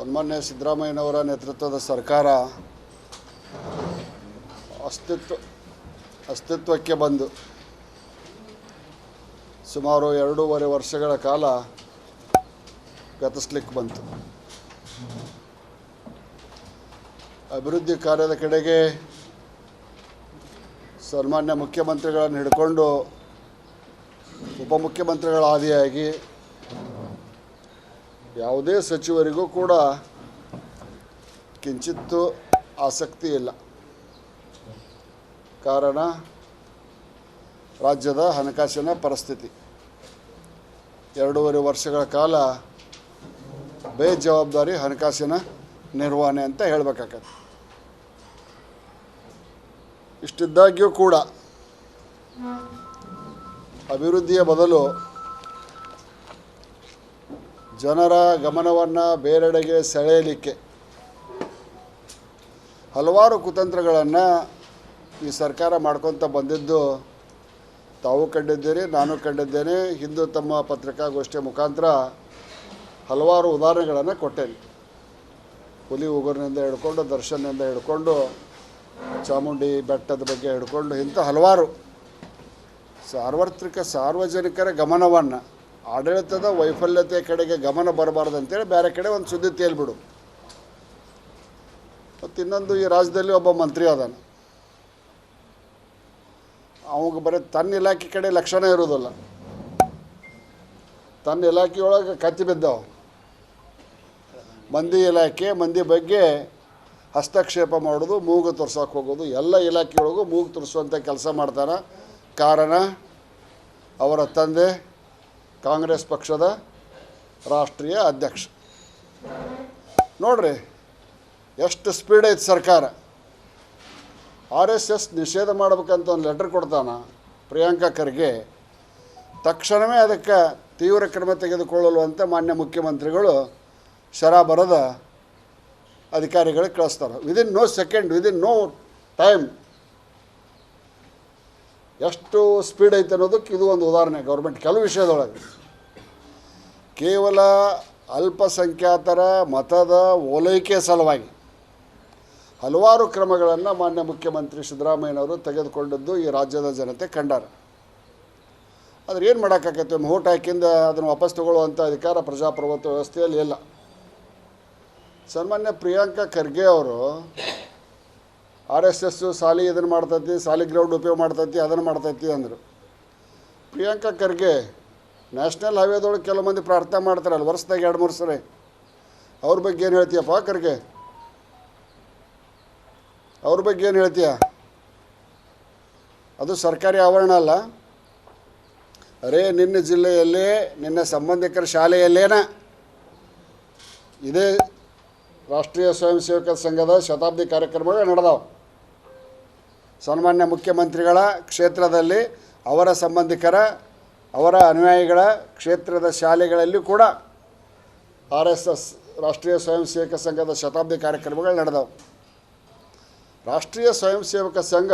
ಸನ್ಮಾನ್ಯ ಸಿದ್ದರಾಮಯ್ಯನವರ ನೇತೃತ್ವದ ಸರ್ಕಾರ ಅಸ್ತಿತ್ವಕ್ಕೆ ಬಂದು ಸುಮಾರು 2.5 ವರ್ಷಗಳ ಕಾಲ ಗತಿಸಲಿಕ್ಕೆ ಬಂತು. ಅಭಿವೃದ್ಧಿ ಕಾರ್ಯದ ಕಡೆಗೆ ಸನ್ಮಾನ್ಯ ಮುಖ್ಯಮಂತ್ರಿಗಳನ್ನು ಹಿಡ್ಕೊಂಡು ಉಪಮುಖ್ಯಮಂತ್ರಿಗಳ ಆದಿಯಾಗಿ ಯಾವುದೇ ಸಚಿವರಿಗೂ ಕೂಡ ಕಿಂಚಿತ್ತೂ ಆಸಕ್ತಿ ಇಲ್ಲ. ಕಾರಣ ರಾಜ್ಯದ ಹಣಕಾಸಿನ ಪರಿಸ್ಥಿತಿ. 2.5 ವರ್ಷಗಳ ಕಾಲ ಬೇಜವಾಬ್ದಾರಿ ಹಣಕಾಸಿನ ನಿರ್ವಹಣೆ ಅಂತ ಹೇಳಬೇಕಾಗತ್ತೆ. ಇಷ್ಟಿದ್ದಾಗ್ಯೂ ಕೂಡ ಅಭಿವೃದ್ಧಿಯ ಬದಲು ಜನರ ಗಮನವನ್ನು ಬೇರೆಡೆಗೆ ಸೆಳೆಯಲಿಕ್ಕೆ ಹಲವಾರು ಕುತಂತ್ರಗಳನ್ನು ಈ ಸರ್ಕಾರ ಮಾಡ್ಕೊತ ಬಂದಿದ್ದು ತಾವು ಕಂಡಿದ್ದೀರಿ, ನಾನು ಕಂಡಿದ್ದೇನೆ. ಹಿಂದೂ ತಮ್ಮ ಪತ್ರಿಕಾಗೋಷ್ಠಿಯ ಮುಖಾಂತರ ಹಲವಾರು ಉದಾಹರಣೆಗಳನ್ನು ಕೊಟ್ಟೇನೆ. ಹುಲಿ ಉಗುರಿನಿಂದ ಹಿಡ್ಕೊಂಡು, ದರ್ಶನದಿಂದ ಹಿಡ್ಕೊಂಡು, ಚಾಮುಂಡಿ ಬೆಟ್ಟದ ಬಗ್ಗೆ ಹಿಡ್ಕೊಂಡು, ಇಂಥ ಹಲವಾರು ಸಾರ್ವಜನಿಕರ ಗಮನವನ್ನು ಆಡಳಿತದ ವೈಫಲ್ಯತೆ ಕಡೆಗೆ ಗಮನ ಬರಬಾರ್ದು ಅಂತೇಳಿ ಬೇರೆ ಕಡೆ ಒಂದು ಸುದ್ದಿ ತೇಲ್ಬಿಡು. ಮತ್ತು ಇನ್ನೊಂದು, ಈ ರಾಜ್ಯದಲ್ಲಿ ಒಬ್ಬ ಮಂತ್ರಿ ಅದಾನ, ಅವಾಗ ಬರೀ ತನ್ನ ಇಲಾಖೆ ಕಡೆ ಲಕ್ಷಣ ಇರೋದಿಲ್ಲ. ತನ್ನ ಇಲಾಖೆಯೊಳಗೆ ಕತ್ತಿ ಬಿದ್ದಾವ. ಮಂದಿ ಇಲಾಖೆ, ಮಂದಿ ಬಗ್ಗೆ ಹಸ್ತಕ್ಷೇಪ ಮಾಡೋದು, ಮೂಗು ತೋರ್ಸೋಕೆ ಹೋಗೋದು, ಎಲ್ಲ ಇಲಾಖೆಯೊಳಗೂ ಮೂಗು ತೋರಿಸುವಂಥ ಕೆಲಸ ಮಾಡ್ತಾರೆ. ಕಾರಣ ಅವರ ತಂದೆ ಕಾಂಗ್ರೆಸ್ ಪಕ್ಷದ ರಾಷ್ಟ್ರೀಯ ಅಧ್ಯಕ್ಷ. ನೋಡ್ರಿ ಎಷ್ಟು ಸ್ಪೀಡ್ ಐತೆ ಸರ್ಕಾರ. RSS ನಿಷೇಧ ಮಾಡ್ಬೇಕಂತ ಒಂದು ಲೆಟರ್ ಕೊಡ್ತಾನೆ ಪ್ರಿಯಾಂಕಾ ಖರ್ಗೆ. ತಕ್ಷಣವೇ ಅದಕ್ಕೆ ತೀವ್ರ ಕ್ರಮ ತೆಗೆದುಕೊಳ್ಳಲು ಅಂತ ಮಾನ್ಯ ಮುಖ್ಯಮಂತ್ರಿಗಳು ಶರ ಬರದ ಅಧಿಕಾರಿಗಳಿಗೆ ಕಳಿಸ್ತಾರೆ. Within no second, within no time. ಎಷ್ಟು ಸ್ಪೀಡ್ ಐತೆ ಅನ್ನೋದಕ್ಕೆ ಇದು ಒಂದು ಉದಾಹರಣೆ. ಗೌರ್ಮೆಂಟ್ ಕೆಲವು ವಿಷಯದೊಳಗೆ ಕೇವಲ ಅಲ್ಪಸಂಖ್ಯಾತರ ಮತದ ಓಲೈಕೆ ಸಲುವಾಗಿ ಹಲವಾರು ಕ್ರಮಗಳನ್ನು ಮಾನ್ಯ ಮುಖ್ಯಮಂತ್ರಿ ಸಿದ್ದರಾಮಯ್ಯನವರು ತೆಗೆದುಕೊಂಡದ್ದು ಈ ರಾಜ್ಯದ ಜನತೆ ಕಂಡಾರ. ಆದರೆ ಏನು ಮಾಡೋಕ್ಕಾಗತ್ತೆ? ಓಟ್ ಹಾಕಿಂದ ಅದನ್ನು ವಾಪಸ್ ತಗೊಳ್ಳುವಂಥ ಅಧಿಕಾರ ಪ್ರಜಾಪ್ರಭುತ್ವ ವ್ಯವಸ್ಥೆಯಲ್ಲಿ ಇಲ್ಲ. ಸನ್ಮಾನ್ಯ ಪ್ರಿಯಾಂಕಾ ಖರ್ಗೆ ಅವರು RSS ಸಾಲಿ ಇದನ್ನು ಮಾಡ್ತೈತಿ, ಸಾಲಿ ಗ್ರೌಂಡ್ ಉಪಯೋಗ ಮಾಡ್ತೈತಿ, ಅದನ್ನು ಮಾಡ್ತೈತಿ ಅಂದರು. ಪ್ರಿಯಾಂಕಾ ಖರ್ಗೆ ನ್ಯಾಷನಲ್ ಹೈವೇದೊಳಗೆ ಕೆಲವು ಮಂದಿ ಪ್ರಾರ್ಥನೆ ಮಾಡ್ತಾರಲ್ಲ ವರ್ಷದಾಗ 2-3 ಸರಿ. ಅವ್ರ ಬಗ್ಗೆ ಏನು ಹೇಳ್ತೀಯಪ್ಪ ಖರ್ಗೆ? ಅವ್ರ ಬಗ್ಗೆ ಏನು ಹೇಳ್ತೀಯ? ಅದು ಸರ್ಕಾರಿ ಆವರಣ ಅಲ್ಲ. ಅರೇ, ನಿನ್ನ ಜಿಲ್ಲೆಯಲ್ಲೇ ನಿನ್ನ ಸಂಬಂಧಿಕರ ಶಾಲೆಯಲ್ಲೇನ ಇದೇ ರಾಷ್ಟ್ರೀಯ ಸ್ವಯಂ ಸೇವಕ ಸಂಘದ ಶತಾಬ್ದಿ ಕಾರ್ಯಕ್ರಮಗಳು ನಡೆದವು. ಸನ್ಮಾನ್ಯ ಮುಖ್ಯಮಂತ್ರಿಗಳ ಕ್ಷೇತ್ರದಲ್ಲಿ ಅವರ ಸಂಬಂಧಿಕರ, ಅವರ ಅನುಯಾಯಿಗಳ ಕ್ಷೇತ್ರದ ಶಾಲೆಗಳಲ್ಲಿ ಕೂಡ RSS ರಾಷ್ಟ್ರೀಯ ಸ್ವಯಂ ಸೇವಕ ಸಂಘದ ಶತಾಬ್ದಿ ಕಾರ್ಯಕ್ರಮಗಳು ನಡೆದವು. ರಾಷ್ಟ್ರೀಯ ಸ್ವಯಂ ಸೇವಕ ಸಂಘ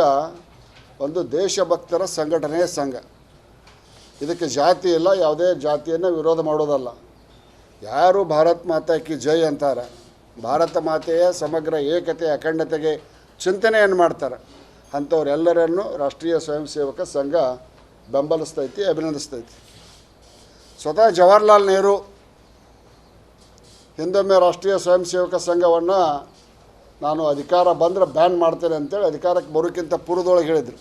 ಒಂದು ದೇಶಭಕ್ತರ ಸಂಘಟನೆಯ ಸಂಘ. ಇದಕ್ಕೆ ಜಾತಿ ಇಲ್ಲ, ಯಾವುದೇ ಜಾತಿಯನ್ನು ವಿರೋಧ ಮಾಡೋದಲ್ಲ. ಯಾರು ಭಾರತ್ ಮಾತಾ ಕಿ ಜೈ ಅಂತಾರೆ, ಭಾರತ ಮಾತೆಯ ಸಮಗ್ರ ಏಕತೆ ಅಖಂಡತೆಗೆ ಚಿಂತನೆಯನ್ನು ಮಾಡ್ತಾರೆ, ಅಂಥವರೆಲ್ಲರನ್ನು ರಾಷ್ಟ್ರೀಯ ಸ್ವಯಂ ಸೇವಕ ಸಂಘ ಬೆಂಬಲಿಸ್ತೈತಿ, ಅಭಿನಂದಿಸ್ತೈತಿ. ಸ್ವತಃ ಜವಾಹರ್ಲಾಲ್ ನೆಹರು ಹಿಂದೊಮ್ಮೆ ರಾಷ್ಟ್ರೀಯ ಸ್ವಯಂ ಸೇವಕ ಸಂಘವನ್ನು ನಾನು ಅಧಿಕಾರ ಬಂದರೆ ಬ್ಯಾನ್ ಮಾಡ್ತೇನೆ ಅಂತೇಳಿ ಅಧಿಕಾರಕ್ಕೆ ಬರೋಕ್ಕಿಂತ ಪೂರ್ವದೊಳಗೆ ಹೇಳಿದರು.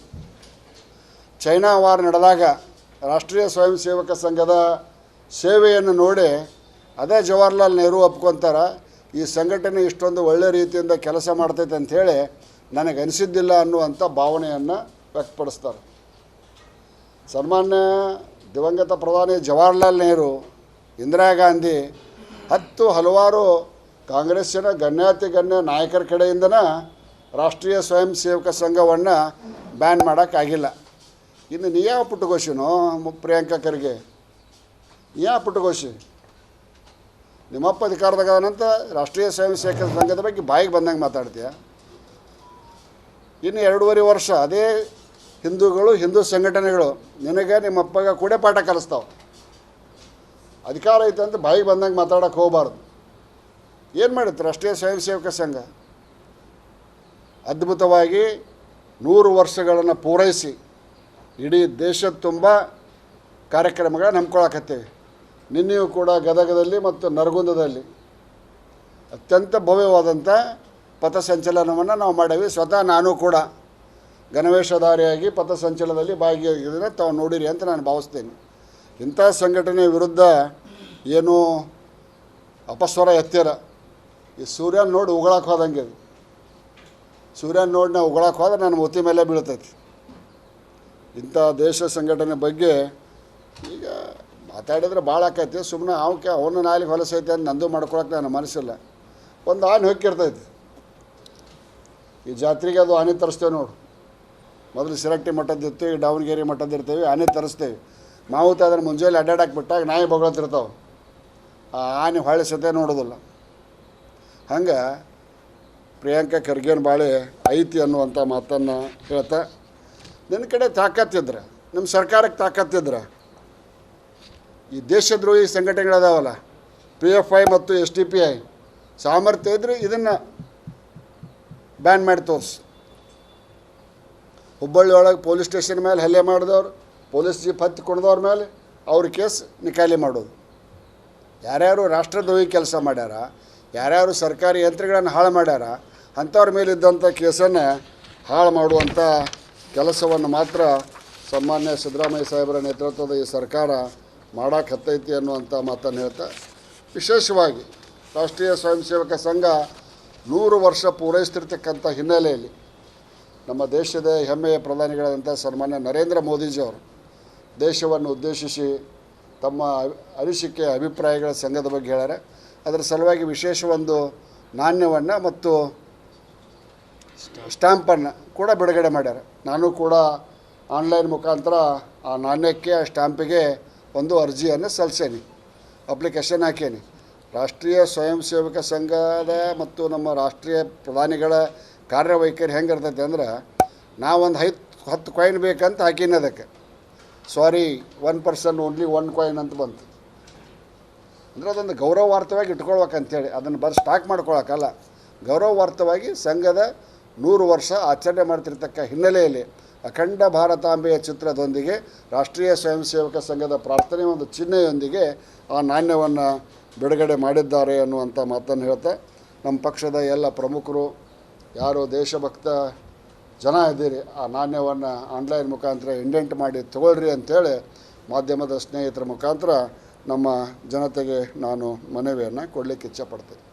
ಚೈನಾ ವಾರ್ ನಡೆದಾಗ ರಾಷ್ಟ್ರೀಯ ಸ್ವಯಂ ಸೇವಕ ಸಂಘದ ಸೇವೆಯನ್ನು ನೋಡಿ ಅದೇ ಜವಾಹರ್ಲಾಲ್ ನೆಹರು ಒಪ್ಕೊತಾರೆ, ಈ ಸಂಘಟನೆ ಇಷ್ಟೊಂದು ಒಳ್ಳೆಯ ರೀತಿಯಿಂದ ಕೆಲಸ ಮಾಡ್ತೈತೆ ಅಂಥೇಳಿ ನನಗೆ ಅನಿಸಿದ್ದಿಲ್ಲ ಅನ್ನುವಂಥ ಭಾವನೆಯನ್ನು ವ್ಯಕ್ತಪಡಿಸ್ತಾರೆ. ಸನ್ಮಾನ್ಯ ದಿವಂಗತ ಪ್ರಧಾನಿ ಜವಾಹರ್ಲಾಲ್ ನೆಹರು, ಇಂದಿರಾ ಗಾಂಧಿ, ಹಲವಾರು ಕಾಂಗ್ರೆಸ್ಸಿನ ಗಣ್ಯಾತಿಗಣ್ಯ ನಾಯಕರ ಕಡೆಯಿಂದನೇ ರಾಷ್ಟ್ರೀಯ ಸ್ವಯಂ ಸೇವಕ ಸಂಘವನ್ನು ಬ್ಯಾನ್ ಮಾಡೋಕ್ಕಾಗಿಲ್ಲ. ಇನ್ನು ನೀ ಯಾವ ಪುಟ್ಟಗೋಶಿನೋ ಪ್ರಿಯಾಂಕಾ ಖರ್ಗೆ? ಯಾವ ಪುಟ್ಟಗೋಶಿ? ನಿಮ್ಮಪ್ಪ ಅಧಿಕಾರದಾಗದಂತ ರಾಷ್ಟ್ರೀಯ ಸ್ವಯಂ ಸೇವಕ ಸಂಘದ ಬಗ್ಗೆ ಬಾಯಿಗೆ ಬಂದಂಗೆ ಮಾತಾಡ್ತೀಯ. ಇನ್ನು 2.5 ವರ್ಷ ಅದೇ ಹಿಂದೂಗಳು, ಹಿಂದೂ ಸಂಘಟನೆಗಳು ನಿನಗೆ ನಿಮ್ಮಪ್ಪಗೆ ಕೂಡ ಪಾಠ ಕಲಿಸ್ತಾವೆ. ಅಧಿಕಾರ ಐತೆ ಅಂತ ಬಾಯಿಗೆ ಬಂದಂಗೆ ಮಾತಾಡೋಕ್ಕೆ ಹೋಗಬಾರ್ದು. ಏನು ಮಾಡಿತ್ತು ರಾಷ್ಟ್ರೀಯ ಸ್ವಯಂ ಸೇವಕ ಸಂಘ? ಅದ್ಭುತವಾಗಿ 100 ವರ್ಷಗಳನ್ನು ಪೂರೈಸಿ ಇಡೀ ದೇಶದ ತುಂಬ ಕಾರ್ಯಕ್ರಮಗಳನ್ನ ಹಮ್ಮಿಕೊಳ್ಳಕತ್ತೇವೆ. ನಿನ್ನೆಯೂ ಕೂಡ ಗದಗದಲ್ಲಿ ಮತ್ತು ನರಗುಂದದಲ್ಲಿ ಅತ್ಯಂತ ಭವ್ಯವಾದಂಥ ಪಥಸಂಚಲನವನ್ನು ನಾವು ಮಾಡೇವಿ. ಸ್ವತಃ ನಾನು ಕೂಡ ಗಣವೇಶಧಾರಿಯಾಗಿ ಪಥಸಂಚಲನದಲ್ಲಿ ಭಾಗಿಯಾಗಿದ್ದೇನೆ, ತಾವು ನೋಡಿರಿ ಅಂತ ನಾನು ಭಾವಿಸ್ತೇನೆ. ಇಂಥ ಸಂಘಟನೆ ವಿರುದ್ಧ ಏನು ಅಪಸ್ವರ ಎತ್ತೀರ, ಈ ಸೂರ್ಯನ ನೋಡಿ ಉಗಳಕ್ಕೆ ಹೋದಂಗೆ ಅದು. ಸೂರ್ಯನ ನೋಡಿ ನಾವು ಉಗಳಕ್ಕೆ ಹೋದ್ರೆ ನನ್ನ ಮೂತಿ ಮೇಲೆ ಬೀಳ್ತೈತಿ. ಇಂಥ ದೇಶ ಸಂಘಟನೆ ಬಗ್ಗೆ ಈಗ ಮಾತಾಡಿದ್ರೆ ಭಾಳ ಆಕೈತಿ. ಸುಮ್ಮನೆ ಅವನ ನಾಲಿಗೆ ಹೊಲಸೈತೆ ಅಂತ ನಂದು ಮಾಡ್ಕೊಳಕ್ಕೆ ನನ್ನ ಮನಸ್ಸಿಲ್ಲ. ಒಂದು ಆನೆ ಹೊಕ್ಕಿರ್ತೈತಿ, ಈ ಜಾತ್ರೆಗೆ ಅದು ಆನೆ ತರಿಸ್ತೇವೆ ನೋಡು. ಮೊದಲು ಸಿರಟ್ಟಿ ಮಠದ್ದಿತ್ತು, ಈಗ ದಾವಣಗೆರೆ ಮಠದ್ದಿರ್ತೇವೆ, ಆನೆ ತರಿಸ್ತೇವೆ. ಮಾವುತ ಅದನ್ನು ಮುಂಜಾನೆ ಅಡ್ಡಾಡಕ್ಕೆ ಬಿಟ್ಟಾಗ ನಾಯಿ ಬೊಗಳ್ತಿರ್ತಾವೆ, ಆ ಆನೆ ಹೊಳೆ ಸತೆ ನೋಡೋದಿಲ್ಲ. ಹಂಗೆ ಪ್ರಿಯಾಂಕಾ ಖರ್ಗೆನ ಬಾಳೆ ಐತಿ ಅನ್ನುವಂಥ ಮಾತನ್ನು ಹೇಳ್ತಾ, ನಿನ್ನ ಕಡೆ ತಾಕತ್ತಿದ್ರೆ, ನಮ್ಮ ಸರ್ಕಾರಕ್ಕೆ ತಾಕತ್ತಿದ್ರೆ, ಈ ದೇಶದ್ರೋಹಿ ಸಂಘಟನೆಗಳದಾವಲ್ಲ PFI ಮತ್ತು SDPI ಸಾಮರ್ಥ್ಯ ಇದ್ರೆ ಇದನ್ನು ಬ್ಯಾನ್ ಮಾಡಿ ತೋರಿಸಿ. ಹುಬ್ಬಳ್ಳಿ ಒಳಗೆ ಪೊಲೀಸ್ ಸ್ಟೇಷನ್ ಮೇಲೆ ಹಲ್ಲೆ ಮಾಡಿದವ್ರು, ಪೊಲೀಸ್ ಜೀಪ್ ಹತ್ತಿ ಕುಣಿದವ್ರ ಮೇಲೆ ಅವ್ರ ಕೇಸ್ ನಿಕಾಲಿ ಮಾಡೋದು. ಯಾರ್ಯಾರು ರಾಷ್ಟ್ರದ್ರೋಹಿ ಕೆಲಸ ಮಾಡ್ಯಾರ, ಯಾರ್ಯಾರು ಸರ್ಕಾರಿ ಯಂತ್ರಗಳನ್ನು ಹಾಳು ಮಾಡ್ಯಾರ, ಅಂಥವ್ರ ಮೇಲಿದ್ದಂಥ ಕೇಸನ್ನು ಹಾಳು ಮಾಡುವಂಥ ಕೆಲಸವನ್ನು ಮಾತ್ರ ಸನ್ಮಾನ್ಯ ಸಿದ್ದರಾಮಯ್ಯ ಸಾಹೇಬರ ನೇತೃತ್ವದ ಈ ಸರ್ಕಾರ ಮಾಡಕ್ಕೆ ಹತ್ತೈತಿ ಅನ್ನುವಂಥ ಮಾತನ್ನು ಹೇಳ್ತಾ, ವಿಶೇಷವಾಗಿ ರಾಷ್ಟ್ರೀಯ ಸ್ವಯಂ ಸೇವಕ ಸಂಘ 100 ವರ್ಷ ಪೂರೈಸ್ತಿರ್ತಕ್ಕಂಥ ಹಿನ್ನೆಲೆಯಲ್ಲಿ ನಮ್ಮ ದೇಶದ ಹೆಮ್ಮೆಯ ಪ್ರಧಾನಿಗಳಾದಂಥ ಸನ್ಮಾನ್ಯ ನರೇಂದ್ರ ಮೋದಿಜಿಯವರು ದೇಶವನ್ನು ಉದ್ದೇಶಿಸಿ ತಮ್ಮ ಅನಿಸಿಕೆ ಅಭಿಪ್ರಾಯಗಳ ಸಂಘದ ಬಗ್ಗೆ ಹೇಳ್ಯಾರ. ಅದರ ಸಲುವಾಗಿ ವಿಶೇಷ ಒಂದು ನಾಣ್ಯವನ್ನು ಮತ್ತು ಸ್ಟ್ಯಾಂಪನ್ನು ಕೂಡ ಬಿಡುಗಡೆ ಮಾಡ್ಯಾರ. ನಾನು ಕೂಡ ಆನ್ಲೈನ್ ಮುಖಾಂತರ ಆ ನಾಣ್ಯಕ್ಕೆ, ಆ ಸ್ಟ್ಯಾಂಪಿಗೆ ಒಂದು ಅರ್ಜಿಯನ್ನು ಸಲ್ಲಿಸೇನಿ, ಅಪ್ಲಿಕೇಶನ್ ಹಾಕೇನಿ. ರಾಷ್ಟ್ರೀಯ ಸ್ವಯಂ ಸೇವಕ ಸಂಘದ ಮತ್ತು ನಮ್ಮ ರಾಷ್ಟ್ರೀಯ ಪ್ರಧಾನಿಗಳ ಕಾರ್ಯವೈಖರಿ ಹೆಂಗಿರ್ತೈತೆ ಅಂದ್ರೆ, ನಾವೊಂದು 10 ಕಾಯಿನ್ ಬೇಕಂತ ಹಾಕೀನಿ, ಅದಕ್ಕೆ ಸಾರಿ 1 ಪರ್ಸನ್ ಓನ್ಲಿ 1 ಕಾಯಿನ್ ಅಂತ ಬಂತು. ಅಂದರೆ ಅದೊಂದು ಗೌರವಾರ್ಥವಾಗಿ ಇಟ್ಕೊಳ್ಬೇಕಂತೇಳಿ, ಅದನ್ನು ಬರೀ ಸ್ಟಾಕ್ ಮಾಡ್ಕೊಳಕ್ಕಲ್ಲ, ಗೌರವಾರ್ಥವಾಗಿ ಸಂಘದ 100 ವರ್ಷ ಆಚರಣೆ ಮಾಡ್ತಿರ್ತಕ್ಕ ಹಿನ್ನೆಲೆಯಲ್ಲಿ ಅಖಂಡ ಭಾರತಾಂಬೆಯ ಚಿತ್ರದೊಂದಿಗೆ ರಾಷ್ಟ್ರೀಯ ಸ್ವಯಂ ಸೇವಕ ಸಂಘದ ಪ್ರಾರ್ಥನೆ ಒಂದು ಚಿಹ್ನೆಯೊಂದಿಗೆ ಆ ನಾಣ್ಯವನ್ನು ಬಿಡುಗಡೆ ಮಾಡಿದ್ದಾರೆ ಅನ್ನುವಂಥ ಮಾತನ್ನು ಹೇಳ್ತಾ, ನಮ್ಮ ಪಕ್ಷದ ಎಲ್ಲ ಪ್ರಮುಖರು ಯಾರು ದೇಶಭಕ್ತ ಜನ ಇದ್ದೀರಿ, ಆ ನಾಣ್ಯವನ್ನು ಆನ್ಲೈನ್ ಮುಖಾಂತರ ಇಂಡೆಂಟ್ ಮಾಡಿ ತಗೊಳ್ರಿ ಅಂಥೇಳಿ ಮಾಧ್ಯಮದ ಸ್ನೇಹಿತರ ಮುಖಾಂತರ ನಮ್ಮ ಜನತೆಗೆ ನಾನು ಮನವಿಯನ್ನು ಕೊಡಲಿಕ್ಕೆ ಇಚ್ಛೆಪಡ್ತೇನೆ.